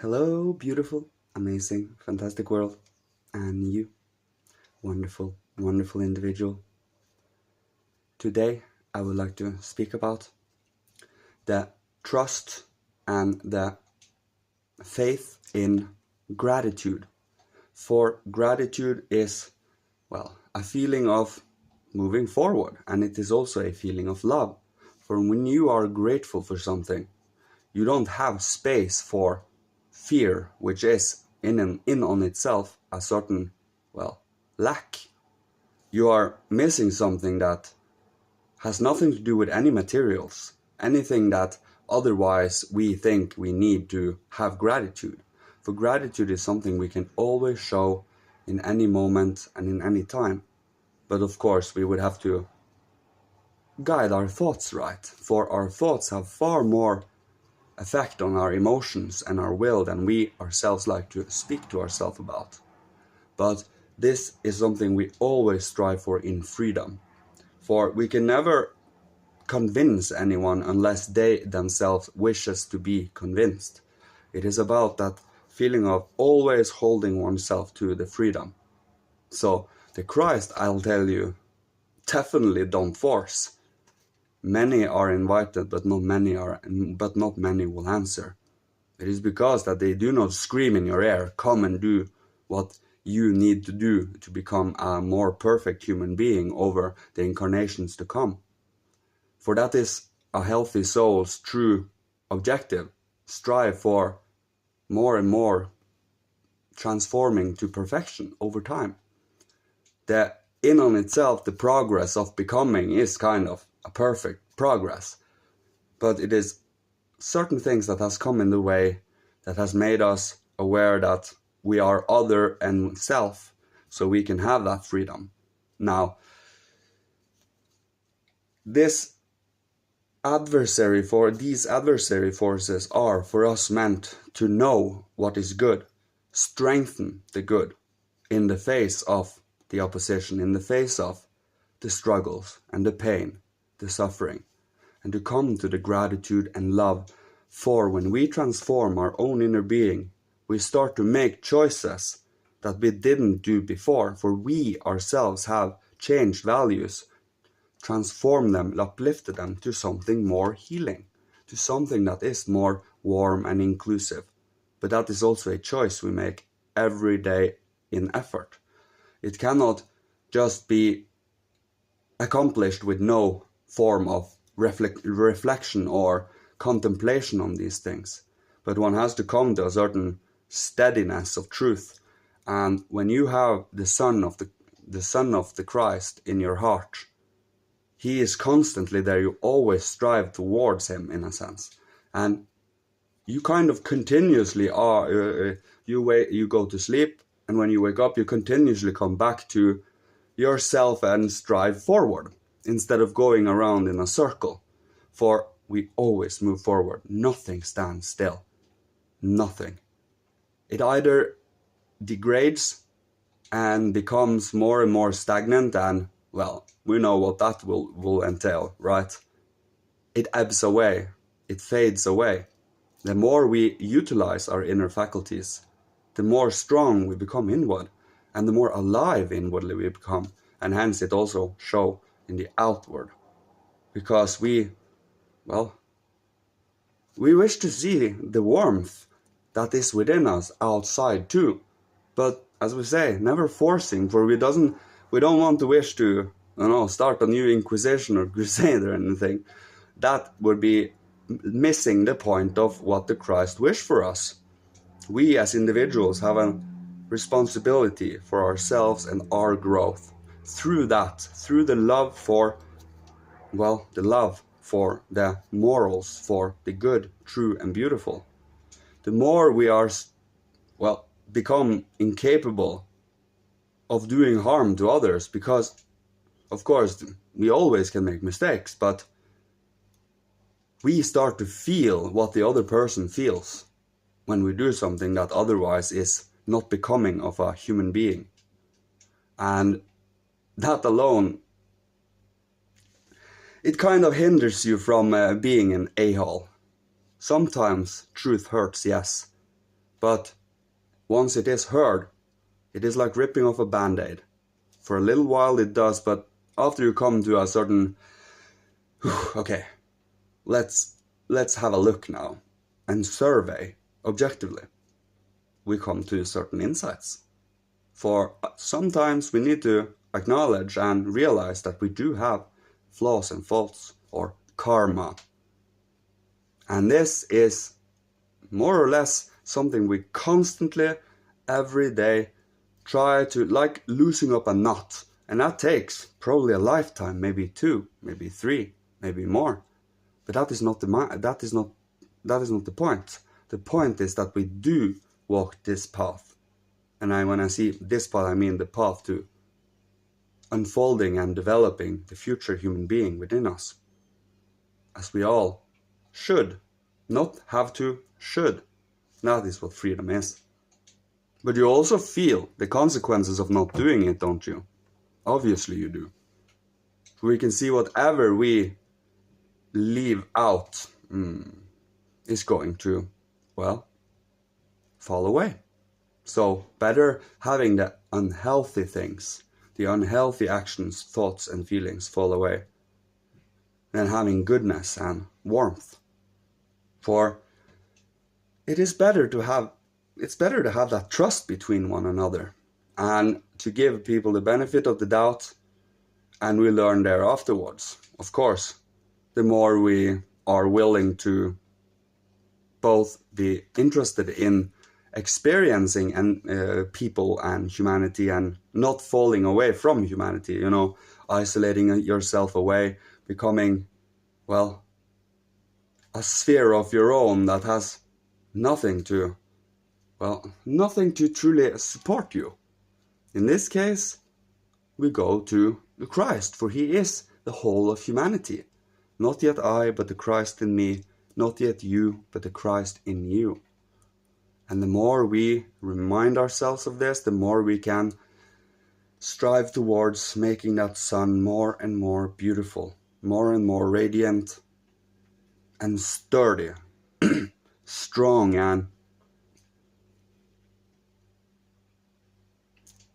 Hello, beautiful, amazing, fantastic world, and you, wonderful, wonderful individual. Today, I would like to speak about the trust and the faith in gratitude. For gratitude is, a feeling of moving forward, and it is also a feeling of love. For when you are grateful for something, you don't have space for fear, which is in on itself a certain, lack. You are missing something that has nothing to do with any materials, anything that otherwise we think we need to have gratitude. For gratitude is something we can always show in any moment and in any time. But of course, we would have to guide our thoughts right, for our thoughts have far more effect on our emotions and our will than we ourselves like to speak to ourselves about. But this is something we always strive for in freedom. For we can never convince anyone unless they themselves wishes to be convinced. It is about that feeling of always holding oneself to the freedom. So the Christ, I'll tell you, definitely don't force. Many are invited, but not many will answer. It is because that they do not scream in your ear, come and do what you need to do to become a more perfect human being over the incarnations to come. For that is a healthy soul's true objective. Strive for more and more transforming to perfection over time. The in on itself, the progress of becoming is kind of a perfect progress. But it is certain things that has come in the way that has made us aware that we are other and self, so we can have that freedom. Now, these adversary forces are for us meant to know what is good, strengthen the good in the face of the opposition, in the face of the struggles and the pain, the suffering, and to come to the gratitude and love. For when we transform our own inner being, we start to make choices that we didn't do before, for we ourselves have changed values, transformed them, uplifted them to something more healing, to something that is more warm and inclusive. But that is also a choice we make every day in effort. It cannot just be accomplished with no form of reflection or contemplation on these things. But one has to come to a certain steadiness of truth. And when you have the Son of the Christ in your heart, He is constantly there. You always strive towards Him in a sense. And you kind of continuously are, you go to sleep, and when you wake up, you continuously come back to yourself and strive forward instead of going around in a circle. For we always move forward. Nothing stands still. Nothing. It either degrades and becomes more and more stagnant, and we know what that will entail, right? It ebbs away. It fades away. The more we utilize our inner faculties, the more strong we become inward, and the more alive inwardly we become, and hence it also shows in the outward. Because we wish to see the warmth that is within us outside too. But as we say, never forcing, for we don't want to wish to, start a new inquisition or crusade or anything. That would be missing the point of what the Christ wished for us. We as individuals have a responsibility for ourselves and our growth. Through the love for, the morals, for the good, true, and beautiful. The more we are, become incapable of doing harm to others, because, of course, we always can make mistakes, but we start to feel what the other person feels when we do something that otherwise is not becoming of a human being. And that alone, it kind of hinders you from being an a-hole. Sometimes truth hurts, yes, But once it is heard, it is like ripping off a band-aid. For a little while it does, but after you come to a certain, okay, let's have a look now and survey objectively. We come to certain insights. For sometimes we need to acknowledge and realize that we do have flaws and faults, or karma. And this is more or less something we constantly, every day, try to, like loosening up a knot. And that takes probably a lifetime, maybe 2, maybe 3, maybe more. But that is not the point. The point is that we do walk this path. And when I see this path, I mean the path to unfolding and developing the future human being within us. As we all should. Not have to, should. That is what freedom is. But you also feel the consequences of not doing it, don't you? Obviously you do. We can see whatever we leave out is going to, well, fall away. So better having the unhealthy things, the unhealthy actions, thoughts and feelings fall away than having goodness and warmth. For it is better to have that trust between one another and to give people the benefit of the doubt, and we learn there afterwards. Of course, the more we are willing to both be interested in experiencing and people and humanity and not falling away from humanity, isolating yourself away, becoming, well, a sphere of your own that has nothing to truly support you. In this case, we go to Christ, for he is the whole of humanity. Not yet I, but the Christ in me. Not yet you, but the Christ in you. And the more we remind ourselves of this, the more we can strive towards making that sun more and more beautiful, more and more radiant and sturdy, strong and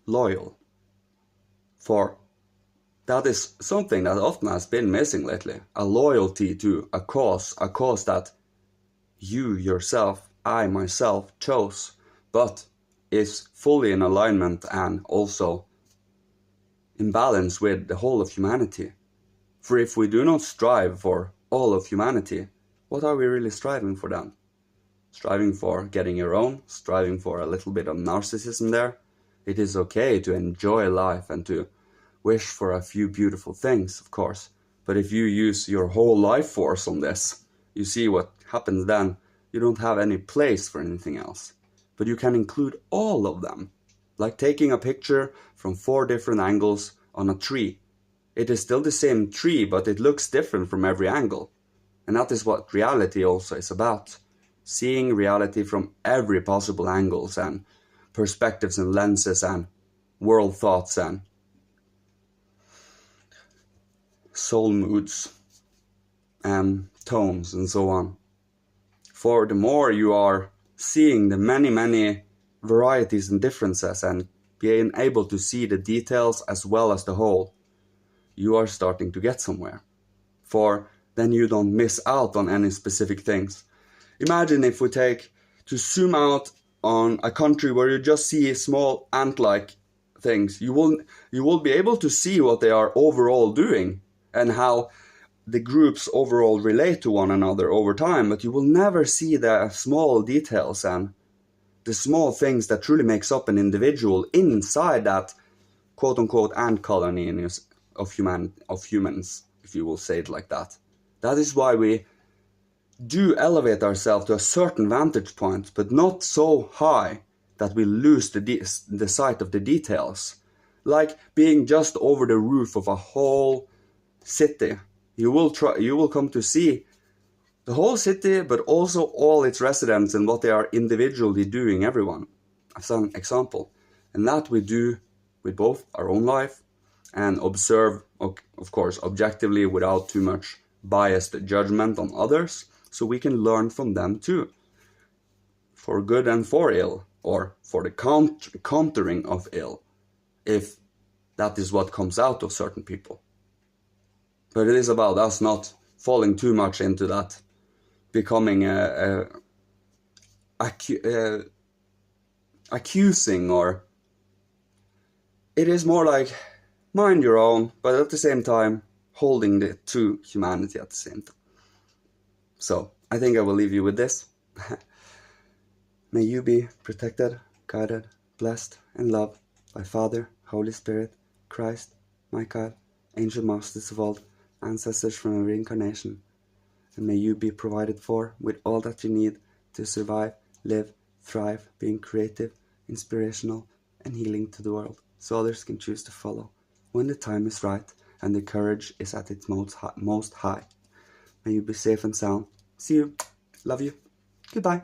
loyal. For that is something that often has been missing lately. A loyalty to a cause that you yourself, I myself, chose, but is fully in alignment and also in balance with the whole of humanity. For if we do not strive for all of humanity, what are we really striving for then? Striving for getting your own, striving for a little bit of narcissism there. It is okay to enjoy life and to wish for a few beautiful things, of course. But if you use your whole life force on this, you see what happens then. You don't have any place for anything else. But you can include all of them. Like taking a picture from 4 different angles on a tree. It is still the same tree, but it looks different from every angle. And that is what reality also is about. Seeing reality from every possible angles and perspectives and lenses and world thoughts and soul moods and tones and so on. For the more you are seeing the many varieties and differences and being able to see the details as well as the whole, you are starting to get somewhere. For then you don't miss out on any specific things. Imagine if we take to zoom out on a country where you just see small ant-like things. You will be able to see what they are overall doing and how the groups overall relate to one another over time, but you will never see the small details and the small things that truly makes up an individual inside that quote-unquote ant colony of humans, if you will say it like that. That is why we do elevate ourselves to a certain vantage point, but not so high that we lose the sight of the details. Like being just over the roof of a whole city. You will come to see the whole city, but also all its residents and what they are individually doing, everyone. As an example. And that we do with both our own life and observe, of course, objectively without too much biased judgment on others, so we can learn from them too. for good and for ill, or for the countering of ill, if that is what comes out of certain people. But it is about us not falling too much into that, becoming accusing, or it is more like mind your own, but at the same time holding the two humanity at the same time. So I think I will leave you with this. May you be protected, guided, blessed, and loved by Father, Holy Spirit, Christ, Michael, angel masters of old, ancestors from every incarnation. And may you be provided for with all that you need to survive, live, thrive, being creative, inspirational, and healing to the world, so others can choose to follow when the time is right and the courage is at its most high. May you be safe and sound. See you. Love you. Goodbye.